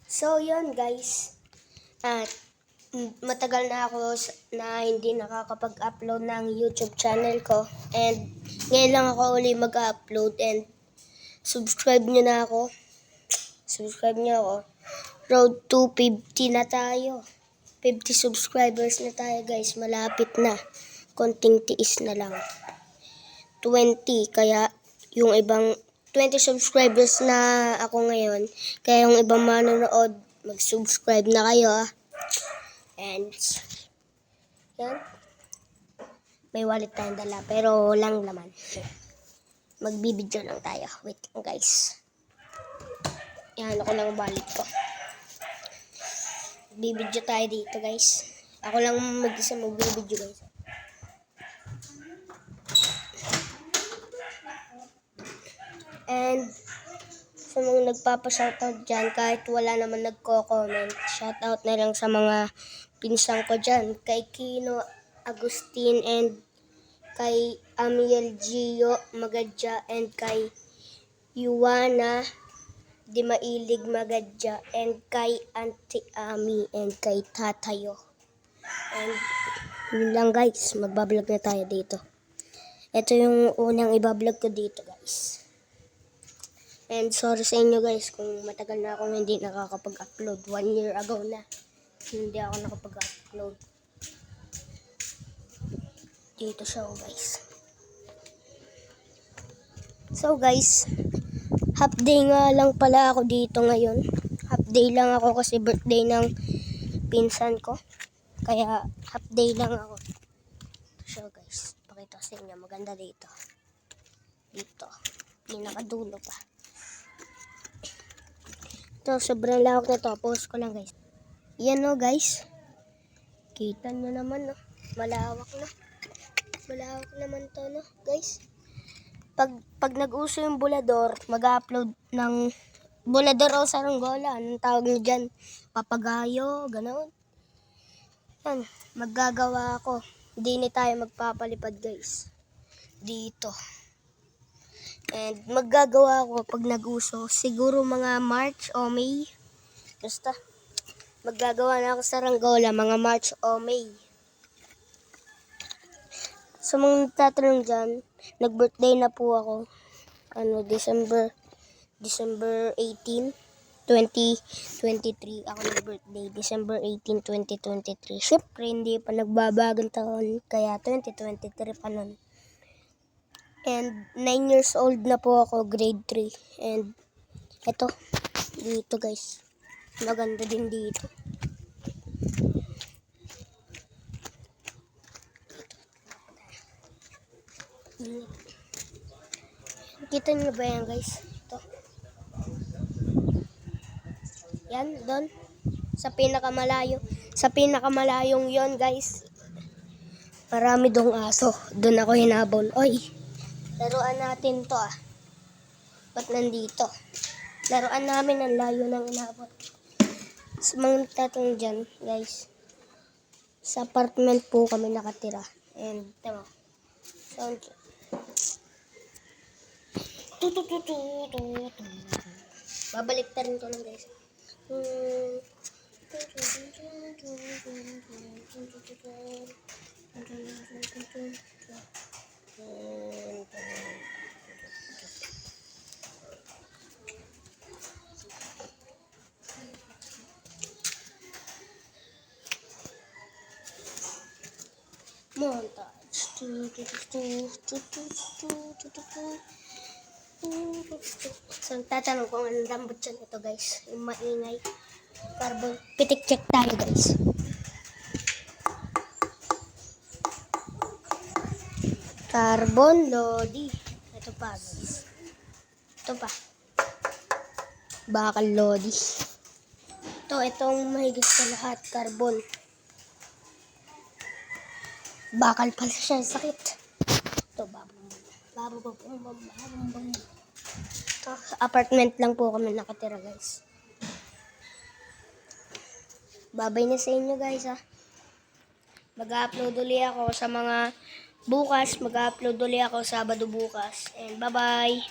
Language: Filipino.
So, yun guys. At matagal na ako na hindi nakakapag-upload ng YouTube channel ko. And ngayon lang ako uli mag-upload. And subscribe nyo na ako. Subscribe nyo ako. Road to 50 na tayo. 50 subscribers na tayo guys. Malapit na. Konting tiis na lang. 20. Kaya yung ibang 20 subscribers na ako ngayon. Kaya yung ibang manonood, mag-subscribe na kayo ah. And yan. May wallet tayong dala pero walang laman. Magbibideo lang tayo. Wait lang guys. Yan ako lang wallet ko. Magbibideo tayo dito guys. Ako lang mag-isa magbibideo guys. And sa mga nagpapa-shoutout dyan, kahit wala naman nagko-comment, shoutout na lang sa mga pinsang ko dyan. Kay Kino Agustin and kay Amiel Gio Magadja and kay Yuana Di Mailig Magadja and kay Auntie Ami and kay Tatayo. And yun lang guys, magbablog na tayo dito. Ito yung unang ibablog ko dito guys. And sorry sa inyo guys kung matagal na akong hindi nakakapag-upload. 1 year ago na hindi ako nakapag-upload. Dito siya guys. So guys, half day nga lang pala ako dito ngayon. Half day lang ako kasi birthday ng pinsan ko. Kaya half day lang ako. Ito siya guys. Pakita sa inyo. Maganda dito. Dito. Pinakadulo pa. Ito, sobrang lawak na to. Post ko lang guys. Yan o guys. Kita nyo naman no. Malawak na. Malawak naman to no guys. Pag nag-uso yung bulador, mag-upload ng bulador o saranggola. Anong tawag nyo dyan? Papagayo, gano'n. Yan. Maggagawa ako. Hindi na tayo magpapalipad guys. Dito. And maggagawa ako pag nag-uso. Siguro mga March o May. Basta. Maggagawa na ako sa Ranggola mga March o May. Sa mga nagtatanong dyan, nag-birthday na po ako. December 18, 2023. Ako nag-birthday. December 18, 2023. Siyempre, hindi pa nagbabagang taon. Kaya 2023 pa nun. And 9 years old na po ako, grade 3. And eto, dito guys. Maganda din dito. Kita niyo ba yan guys? Ito. Yan, doon. Sa pinakamalayong yon guys. Marami dong aso. Doon ako hinabol. Oy! Laruan natin to ah. Ba't nandito? Laruan namin ang layo ng inabot. Sa mga nagtatanong dyan, guys. Sa apartment po kami nakatira. And, tama. Sound. Babalik ta rin ko lang guys. Montage. So, tatanong kung anong lambot dyan ito guys. Yung maingay. Carbon. Pitik check tayo guys. Carbon Lodi. Ito pa guys. Ito pa. Bakal Lodi. Itong mahigit sa lahat. Carbon. Bakal pala siya. Sakit. Ito, babong. Ito, apartment lang po kami nakatira guys. Babay na sa inyo guys ha. Mag-upload ulit ako sa mga bukas. Mag-upload ulit ako Sabado bukas. And bye-bye.